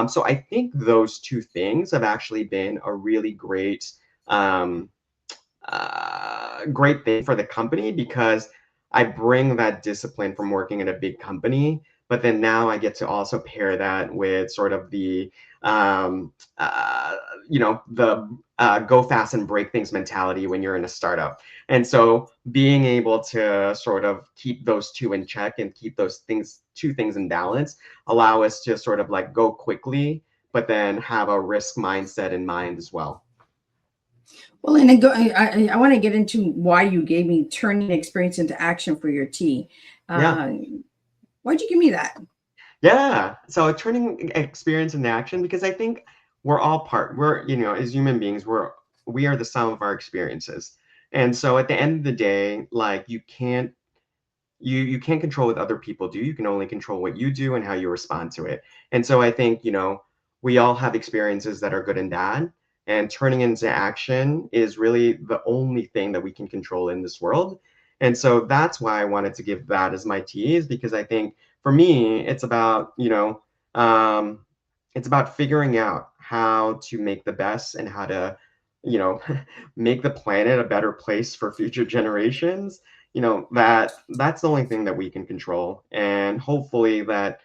Speaker 3: So I think those two things have actually been a really great great thing for the company, because I bring that discipline from working at a big company, but then now I get to also pair that with sort of the go fast and break things mentality when you're in a startup. And so being able to sort of keep those two in check and keep those two things in balance allow us to sort of like go quickly, but then have a risk mindset in mind as well.
Speaker 2: Well, and I want to get into why you gave me turning experience into action for your tea.
Speaker 3: Yeah.
Speaker 2: Why'd you give me that?
Speaker 3: Yeah. So turning experience into action, because I think we're all part, we're, as human beings, we are the sum of our experiences. And so at the end of the day, like you can't control what other people do. You can only control what you do and how you respond to it. And so I think, we all have experiences that are good and bad, and turning into action is really the only thing that we can control in this world. And so that's why I wanted to give that as my tease, because I think for me, um, it's about figuring out how to make the best and how to, you know, make the planet a better place for future generations. That's the only thing that we can control. And hopefully that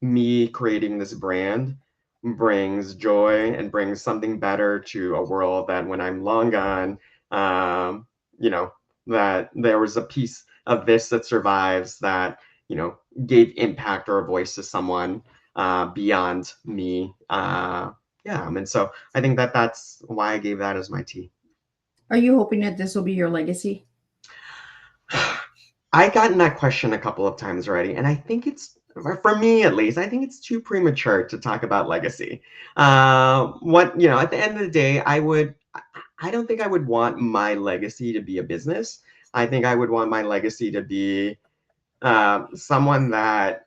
Speaker 3: me creating this brand brings joy and brings something better to a world that when I'm long gone, um, you know, that there was a piece of this that survives that, gave impact or a voice to someone beyond me. Yeah. And so I think that that's why I gave that as my T.
Speaker 2: Are you hoping that this will be your legacy?
Speaker 3: I gotten that question a couple of times already, and I think for me at least, I think it's too premature to talk about legacy. At the end of the day, I don't think I would want my legacy to be a business. I think I would want my legacy to be someone that,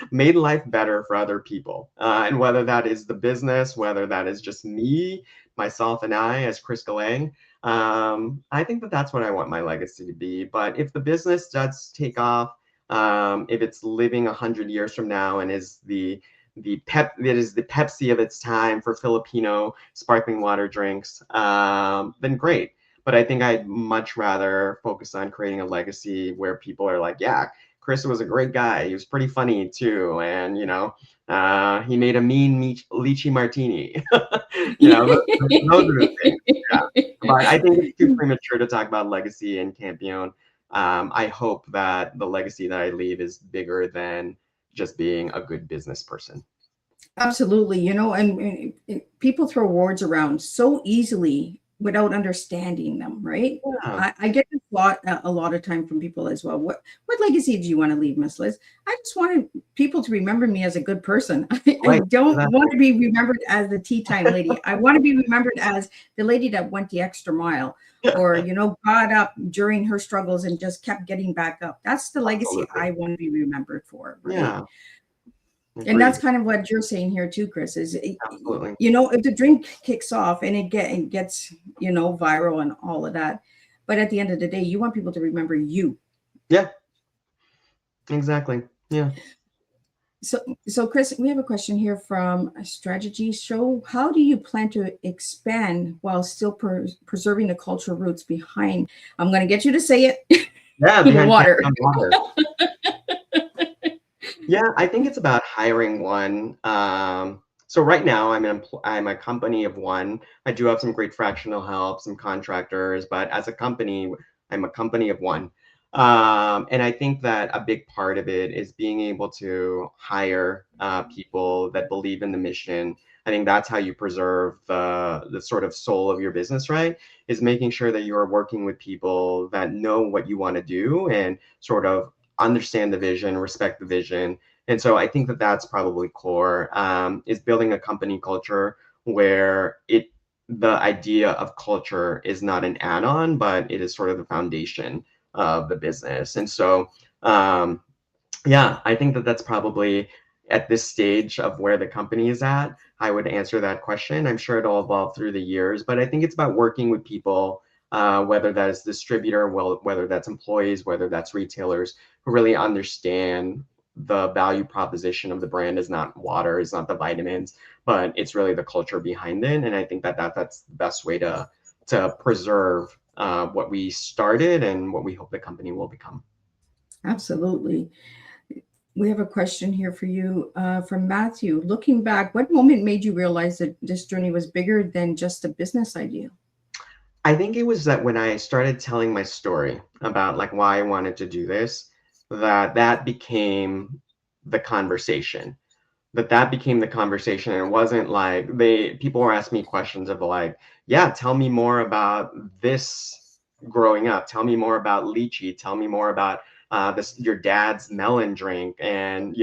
Speaker 3: made life better for other people. And whether that is the business, whether that is just me, myself, and I as Chris Galang, I think that that's what I want my legacy to be. But if the business does take off, if it's living 100 years from now and is it is the Pepsi of its time for Filipino sparkling water drinks, then great. But I think I'd much rather focus on creating a legacy where people are like, yeah, Chris was a great guy. He was pretty funny too, and he made a mean lychee martini. Those are the things. Yeah. But I think it's too premature to talk about legacy and Kampeon. I hope that the legacy that I leave is bigger than just being a good business person.
Speaker 2: Absolutely. And people throw words around so easily without understanding them, right?
Speaker 3: Yeah.
Speaker 2: I get this a lot of time from people as well. What legacy do you want to leave, Miss Liz? I just wanted people to remember me as a good person. I
Speaker 3: Right.
Speaker 2: don't
Speaker 3: Exactly.
Speaker 2: want to be remembered as the tea time lady. I want to be remembered as the lady that went the extra mile, or got up during her struggles and just kept getting back up. That's the legacy
Speaker 3: Absolutely.
Speaker 2: I want to be remembered for, right?
Speaker 3: Yeah.
Speaker 2: And that's
Speaker 3: Agreed.
Speaker 2: kind of what you're saying here too, Chris, is
Speaker 3: Absolutely.
Speaker 2: if the drink kicks off and it gets viral and all of that, but at the end of the day, you want people to remember you.
Speaker 3: Yeah. Exactly. Yeah.
Speaker 2: So Chris, we have a question here from a strategy show. How do you plan to expand while still preserving the cultural roots behind? I'm going to get you to say it.
Speaker 3: Yeah. Behind
Speaker 2: Water.
Speaker 3: Water. Yeah, I think it's about hiring one. So right now I'm a company of one. I do have some great fractional help, some contractors, but as a company, I'm a company of one. And I think that a big part of it is being able to hire people that believe in the mission. I think that's how you preserve the sort of soul of your business, right? Is making sure that you are working with people that know what you want to do and sort of understand the vision, respect the vision. And so I think that that's probably core, is building a company culture where the idea of culture is not an add-on, but it is sort of the foundation of the business. And so, yeah, I think that that's probably at this stage of where the company is at. I would answer that question. I'm sure it'll evolve through the years, but I think it's about working with people, whether that is distributor, whether that's employees, whether that's retailers, who really understand the value proposition of the brand is not water, is not the vitamins, but it's really the culture behind it. And I think that's the best way to preserve what we started and what we hope the company will become.
Speaker 2: Absolutely. We have a question here for you from Matthew. Looking back, what moment made you realize that this journey was bigger than just a business idea?
Speaker 3: I think it was that when I started telling my story about like why I wanted to do this, that became the conversation. That became the conversation. And it wasn't like people were asking me questions of like, yeah, tell me more about this growing up. Tell me more about lychee. Tell me more about your dad's melon drink. And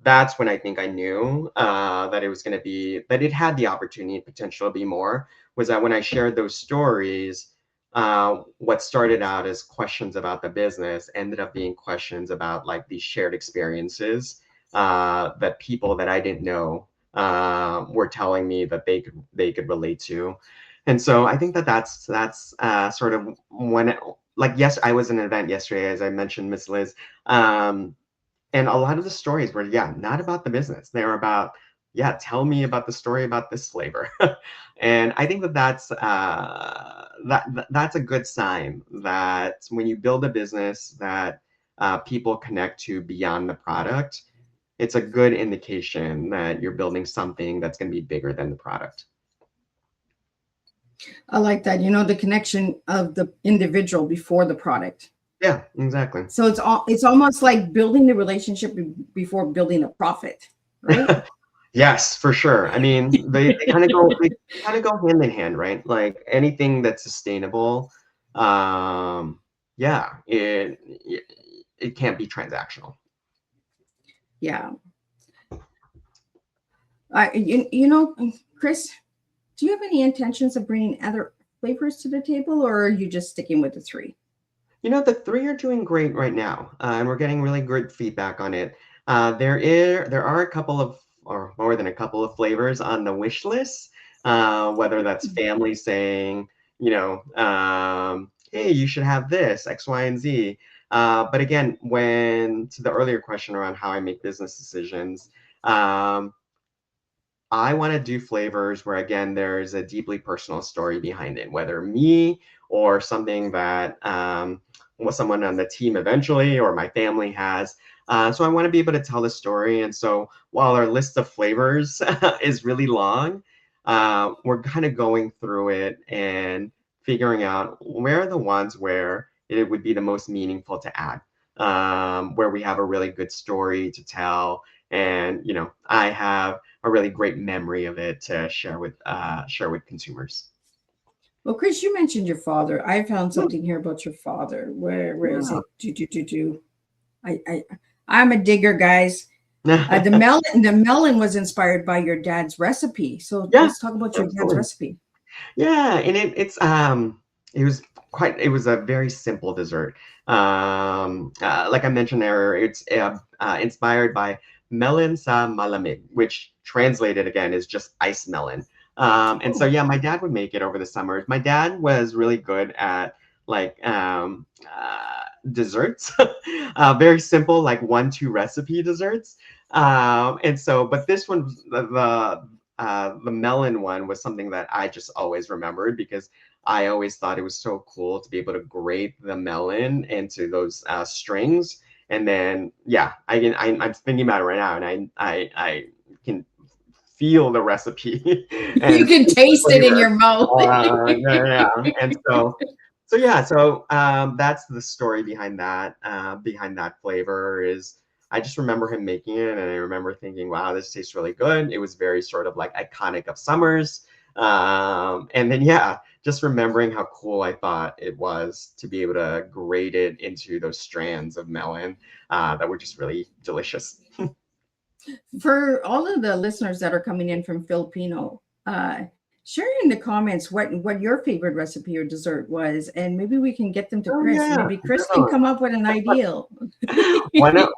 Speaker 3: that's when I think I knew that it was going to be, that it had the opportunity and potential to be more, was that when I shared those stories, what started out as questions about the business ended up being questions about like these shared experiences that people that I didn't know were telling me that they could relate to. And so I think that that's sort of when it, like, yes, I was in an event yesterday, as I mentioned, Miss Liz. And a lot of the stories were, yeah, not about the business. They were about, yeah, tell me about the story about this flavor. And I think that that's a good sign that when you build a business that people connect to beyond the product, it's a good indication that you're building something that's going to be bigger than the product.
Speaker 2: I like that. You know, the connection of the individual before the product.
Speaker 3: Yeah, exactly.
Speaker 2: So it's almost like building the relationship before building a profit, right?
Speaker 3: Yes, for sure. I mean, they kind of go hand in hand, right? Like anything that's sustainable, yeah, it can't be transactional.
Speaker 2: Yeah. You know, Chris, do you have any intentions of bringing other flavors to the table, or are you just sticking with the three?
Speaker 3: You know, the three are doing great right now, and we're getting really good feedback on it. There are a couple of, or more than a couple of flavors on the wish list, whether that's family saying, hey, you should have this, X, Y, and Z. But again, when to the earlier question around how I make business decisions, I want to do flavors where, again, there's a deeply personal story behind it, whether me or something that someone on the team eventually or my family has. So I want to be able to tell the story. And so while our list of flavors is really long, we're kind of going through it and figuring out where are the ones where it would be the most meaningful to add, where we have a really good story to tell. And, I have a really great memory of it to share with consumers.
Speaker 2: Well, Chris, you mentioned your father. I found something here about your father. Where is it? Do. I'm a digger, guys. The melon was inspired by your dad's recipe. So
Speaker 3: Yeah,
Speaker 2: let's talk about your dad's
Speaker 3: absolutely.
Speaker 2: recipe.
Speaker 3: Yeah, and it was a very simple dessert. Like I mentioned there, it's inspired by melon sa malamig, which translated again is just ice melon. And so
Speaker 2: Oh,
Speaker 3: yeah, my dad would make it over the summers. My dad was really good at like desserts, very simple, like 1-2 recipe desserts. And so, but this one, the melon one was something that I just always remembered because I always thought it was so cool to be able to grate the melon into those strings. And then, yeah, I'm thinking about it right now, and I can feel the recipe
Speaker 2: you
Speaker 3: and
Speaker 2: can
Speaker 3: taste the
Speaker 2: taste it in
Speaker 3: flavor.
Speaker 2: your mouth.
Speaker 3: Yeah. And so yeah, so that's the story behind that. Behind that flavor is I just remember him making it, and I remember thinking, "Wow, this tastes really good." It was very sort of like iconic of summers, and then yeah, just remembering how cool I thought it was to be able to grate it into those strands of melon that were just really delicious.
Speaker 2: For all of the listeners that are coming in from Filipino, share in the comments what your favorite recipe or dessert was, and maybe we can get them to
Speaker 3: Oh
Speaker 2: Chris.
Speaker 3: yeah,
Speaker 2: Maybe Chris can
Speaker 3: definitely.
Speaker 2: come up with an ideal.
Speaker 3: One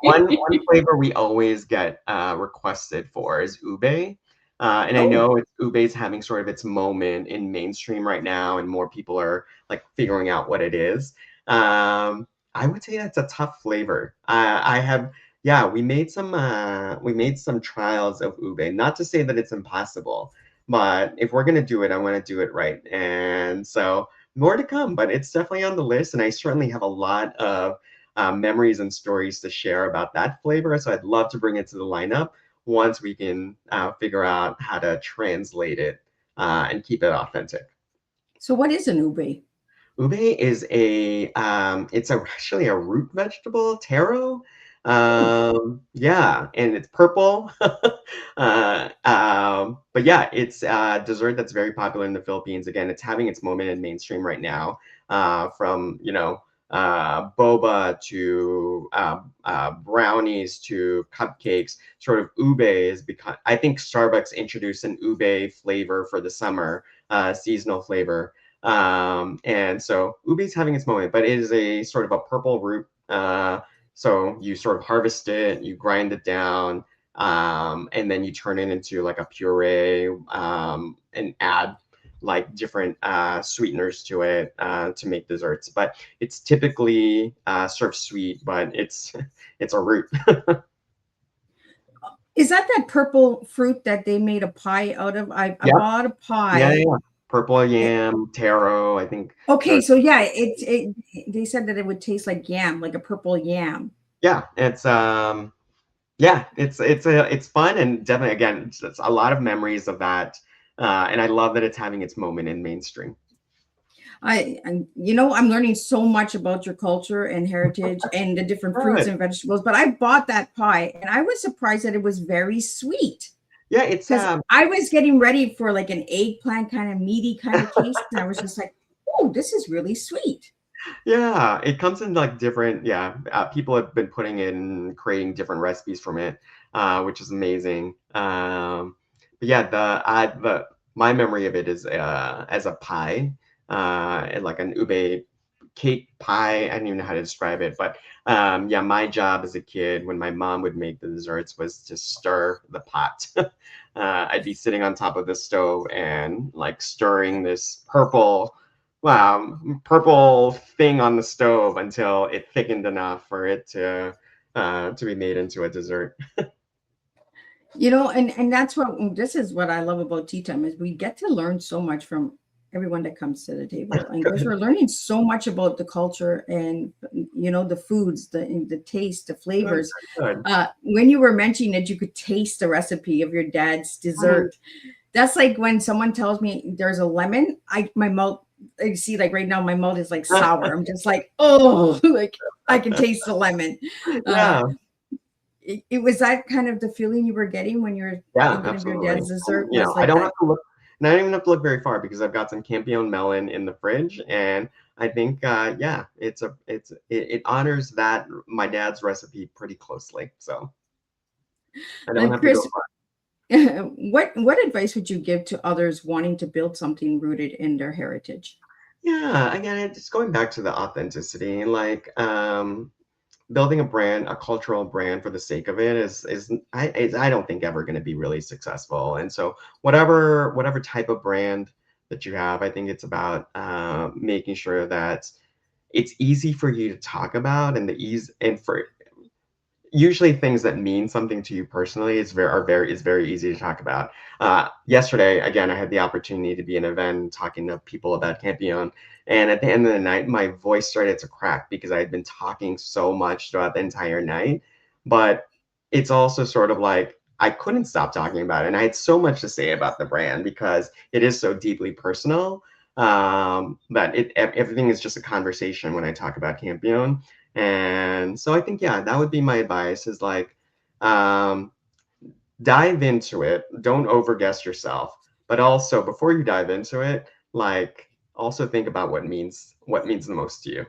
Speaker 3: flavor we always get requested for is ube. And I
Speaker 2: Oh,
Speaker 3: know ube's having sort of its moment in mainstream right now, and more people are like figuring out what it is. I would say that's a tough flavor. I have, yeah, we made some trials of ube. Not to say that it's impossible, but if we're gonna do it, I want to do it right. And so more to come, but it's definitely on the list, and I certainly have a lot of memories and stories to share about that flavor. So I'd love to bring it to the lineup once we can figure out how to translate it and keep it authentic.
Speaker 2: so what is an ube?
Speaker 3: Ube is actually a root vegetable, taro.
Speaker 2: Oh,
Speaker 3: Yeah, and it's purple. But yeah, it's a dessert that's very popular in the Philippines. Again, it's having its moment in mainstream right now. From boba to brownies to cupcakes. Sort of ube is because I think Starbucks introduced an ube flavor for the summer, seasonal flavor. And so ube's having its moment, but it is a sort of a purple root. So you sort of harvest it, you grind it down, and then you turn it into like a puree, and add like different sweeteners to it to make desserts. But it's typically served sweet, but it's it's a root.
Speaker 2: Is that purple fruit that they made a pie out of? I
Speaker 3: Yeah,
Speaker 2: bought a
Speaker 3: yeah,
Speaker 2: pie.
Speaker 3: yeah. Purple
Speaker 2: It,
Speaker 3: yam, taro. I think
Speaker 2: okay,
Speaker 3: those.
Speaker 2: so yeah, they said that it would taste like yam, like a purple yam.
Speaker 3: Yeah, it's yeah, it's fun and definitely again it's a lot of memories of that, and I love that it's having its moment in mainstream.
Speaker 2: I'm learning so much about your culture and heritage and the different fruits
Speaker 3: Good.
Speaker 2: and vegetables. But I bought that pie, and I was surprised that it was very sweet
Speaker 3: Yeah, it's
Speaker 2: because I was getting ready for like an eggplant kind of meaty kind of taste, and I was just like, "Oh, this is really sweet."
Speaker 3: yeah, it comes in like different. Yeah, people have been putting in creating different recipes from it, which is amazing. But yeah, the my memory of it is as a pie, and like an ube cake pie. I don't even know how to describe it, but yeah, my job as a kid when my mom would make the desserts was to stir the pot. I'd be sitting on top of the stove and like stirring this purple thing on the stove until it thickened enough for it to be made into a dessert.
Speaker 2: And that's what this is what I love about tea time is we get to learn so much from everyone that comes to the table, and because
Speaker 3: Good.
Speaker 2: we're learning so much about the culture and the foods, the taste, the
Speaker 3: Good.
Speaker 2: flavors.
Speaker 3: Good.
Speaker 2: When you were mentioning that you could taste the recipe of your dad's
Speaker 3: Mhm.
Speaker 2: dessert, that's like when someone tells me there's a lemon, my mouth, I see, like right now my mouth is like sour. I'm just like, oh, like I can taste the lemon. uh
Speaker 3: Yeah,
Speaker 2: it was that kind of the feeling you were getting when you're
Speaker 3: yeah,
Speaker 2: thinking of your
Speaker 3: absolutely.
Speaker 2: dad's dessert,
Speaker 3: You
Speaker 2: was
Speaker 3: know, I
Speaker 2: like
Speaker 3: don't
Speaker 2: that.
Speaker 3: have to look, and I don't even have to look very far because I've got some Kampeon melon in the fridge, and I think, yeah, it honors that my dad's recipe pretty closely. So I don't
Speaker 2: And
Speaker 3: have to go
Speaker 2: Chris,
Speaker 3: far.
Speaker 2: what advice would you give to others wanting to build something rooted in their heritage?
Speaker 3: Yeah, again, it's going back to the authenticity, like building a brand, a cultural brand for the sake of it is I don't think ever going to be really successful. And so whatever type of brand that you have, I think it's about making sure that it's easy for you to talk about and the ease and for usually things that mean something to you personally is very easy to talk about. Yesterday, again, I had the opportunity to be in an event talking to people about Kampeon, and at the end of the night, my voice started to crack because I had been talking so much throughout the entire night. But it's also sort of like I couldn't stop talking about it, and I had so much to say about the brand because it is so deeply personal. That everything is just a conversation when I talk about Kampeon. And so I think, yeah, that would be my advice is like, um, dive into it. Don't overguess yourself, but also before you dive into it, like also think about what means the most to you.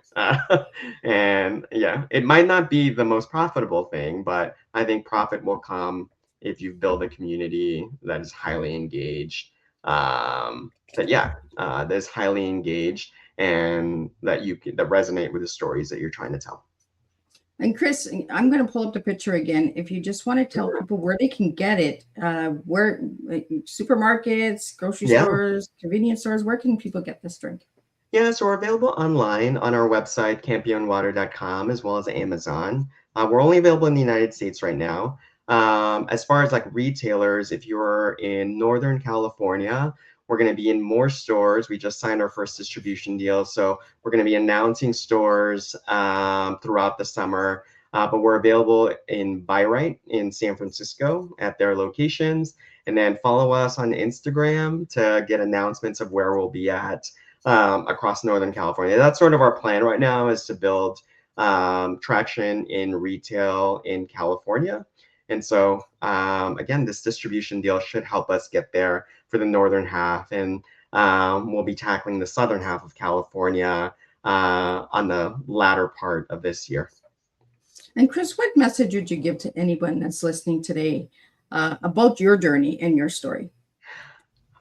Speaker 3: And yeah, it might not be the most profitable thing, but I think profit will come if you build a community that is highly engaged. That is highly engaged and that resonate with the stories that you're trying to tell.
Speaker 2: And Chris, I'm going to pull up the picture again. If you just want to tell people where they can get it, where like, supermarkets, grocery
Speaker 3: Yeah.
Speaker 2: stores, convenience stores, where can people get this drink?
Speaker 3: Yeah, so we're available online on our website, campionwater.com, as well as Amazon. We're only available in the United States right now. As far as like retailers, if you're in Northern California, we're going to be in more stores. We just signed our first distribution deal, so we're going to be announcing stores throughout the summer. But we're available in Byright in San Francisco at their locations. And then follow us on Instagram to get announcements of where we'll be at across Northern California. That's sort of our plan right now is to build traction in retail in California. And so, again, this distribution deal should help us get there for the northern half. And we'll be tackling the southern half of California on the latter part of this year.
Speaker 2: And Chris, what message would you give to anyone that's listening today about your journey and your story?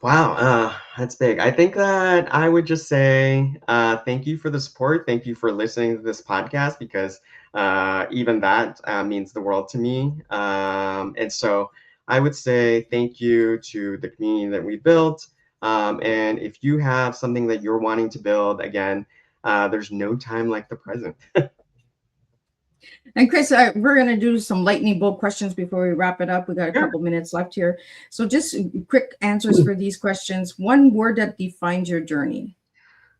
Speaker 3: Wow, that's big. I think that I would just say thank you for the support. Thank you for listening to this podcast because even that means the world to me. And so I would say thank you to the community that we built. And if you have something that you're wanting to build, again, there's no time like the present.
Speaker 2: And Chris, we're going to do some lightning bolt questions before we wrap it up. We got a
Speaker 3: Sure.
Speaker 2: couple minutes left here. So just quick answers for these questions. One word that defines your journey.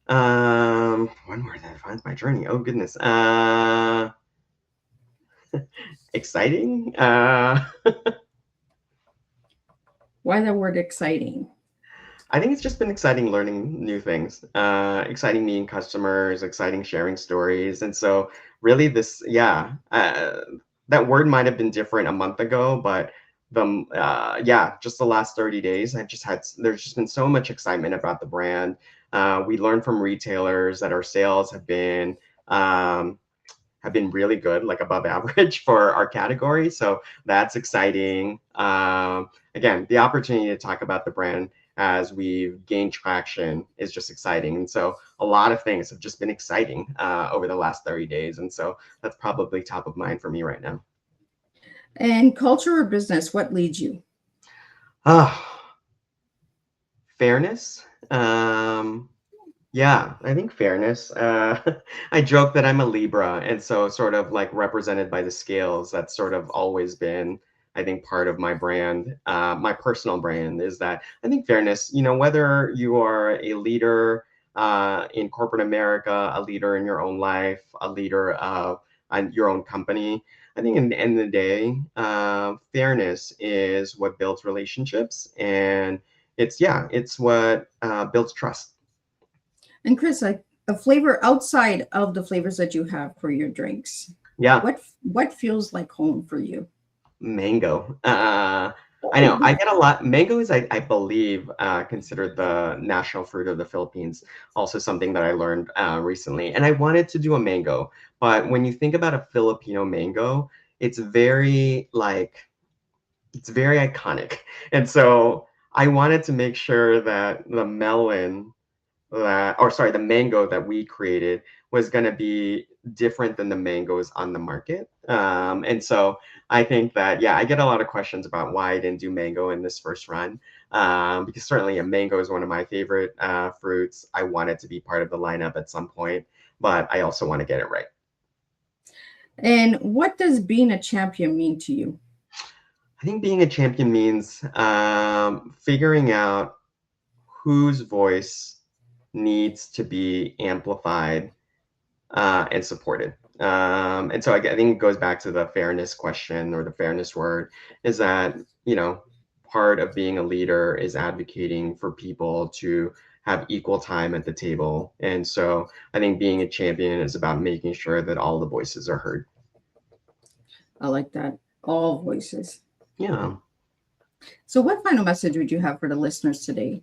Speaker 3: One word that defines my journey. Oh goodness. Exciting.
Speaker 2: Why the word exciting?
Speaker 3: I think it's just been exciting learning new things, exciting meeting customers, exciting sharing stories. And so really that word might have been different a month ago, but just the last 30 days, there's just been so much excitement about the brand. We learned from retailers that our sales have been really good, like above average for our category. So that's exciting. Again, the opportunity to talk about the brand as we've gained traction is just exciting. And so a lot of things have just been exciting over the last 30 days. And so that's probably top of mind for me right now.
Speaker 2: And culture or business, what leads you?
Speaker 3: Fairness. Yeah, I think fairness. I joke that I'm a Libra, and so sort of like represented by the scales, that's sort of always been, I think, part of my brand, my personal brand is that I think fairness, whether you are a leader in corporate America, a leader in your own life, a leader of your own company, I think in the end of the day, fairness is what builds relationships, and it's what builds trust.
Speaker 2: And Chris, a flavor outside of the flavors that you have for your drinks.
Speaker 3: Yeah.
Speaker 2: What feels like home for you?
Speaker 3: Mango. I know I get a lot. Mango is, I believe, considered the national fruit of the Philippines. Also something that I learned recently. And I wanted to do a mango, but when you think about a Filipino mango, it's very iconic. And so I wanted to make sure that the mango that we created was going to be different than the mangoes on the market. And so I think that, I get a lot of questions about why I didn't do mango in this first run, because certainly a mango is one of my favorite fruits. I want it to be part of the lineup at some point, but I also want to get it right.
Speaker 2: And what does being a champion mean to you?
Speaker 3: I think being a champion means figuring out whose voice needs to be amplified and supported. And so I think it goes back to the fairness question, or the fairness word, is that, part of being a leader is advocating for people to have equal time at the table. And so I think being a champion is about making sure that all the voices are heard.
Speaker 2: I like that. All voices.
Speaker 3: Yeah.
Speaker 2: So what final message would you have for the listeners today?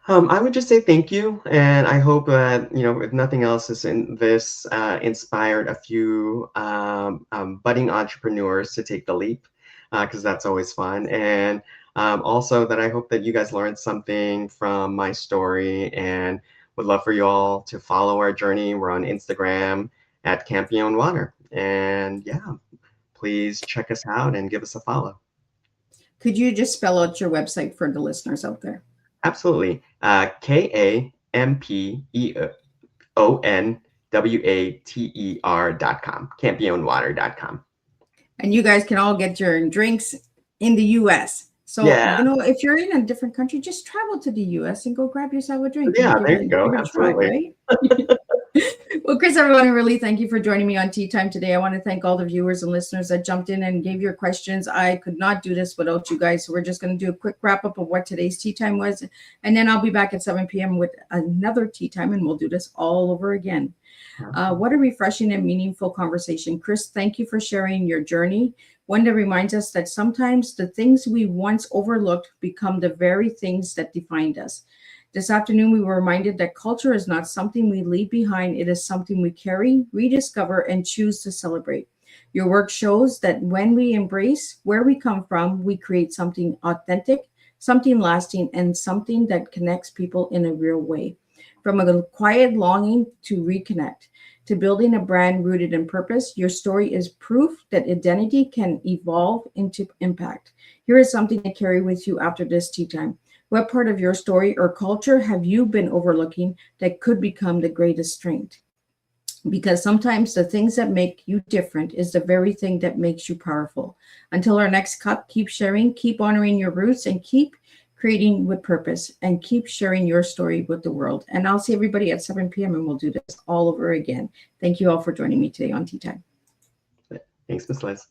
Speaker 3: I would just say thank you, and I hope that, if nothing else, is in this inspired a few budding entrepreneurs to take the leap, because that's always fun. And also that I hope that you guys learned something from my story, and would love for you all to follow our journey. We're on Instagram at Kampeon Water, and please check us out and give us a follow.
Speaker 2: Could you just spell out your website for the listeners out there?
Speaker 3: Absolutely. KAMPEONWATER.com. Kampeonwater.com.
Speaker 2: And you guys can all get your drinks in the US. So, if you're in a different country, just travel to the US and go grab yourself a drink.
Speaker 3: Yeah, there you go. Absolutely.
Speaker 2: Try, right? Well, Chris, everyone, really thank you for joining me on Tea Time today. I want to thank all the viewers and listeners that jumped in and gave your questions. I could not do this without you guys. So we're just going to do a quick wrap up of what today's Tea Time was. And then I'll be back at 7 p.m. with another Tea Time, and we'll do this all over again. What a refreshing and meaningful conversation. Chris, thank you for sharing your journey. One that reminds us that sometimes the things we once overlooked become the very things that defined us. This afternoon, we were reminded that culture is not something we leave behind. It is something we carry, rediscover, and choose to celebrate. Your work shows that when we embrace where we come from, we create something authentic, something lasting, and something that connects people in a real way. From a quiet longing to reconnect, to building a brand rooted in purpose, your story is proof that identity can evolve into impact. Here is something to carry with you after this tea time. What part of your story or culture have you been overlooking that could become the greatest strength? Because sometimes the things that make you different is the very thing that makes you powerful. Until our next cup, keep sharing, keep honoring your roots, and keep creating with purpose, and keep sharing your story with the world. And I'll see everybody at 7 p.m. and we'll do this all over again. Thank you all for joining me today on Tea Time.
Speaker 3: Thanks, Miss Liz.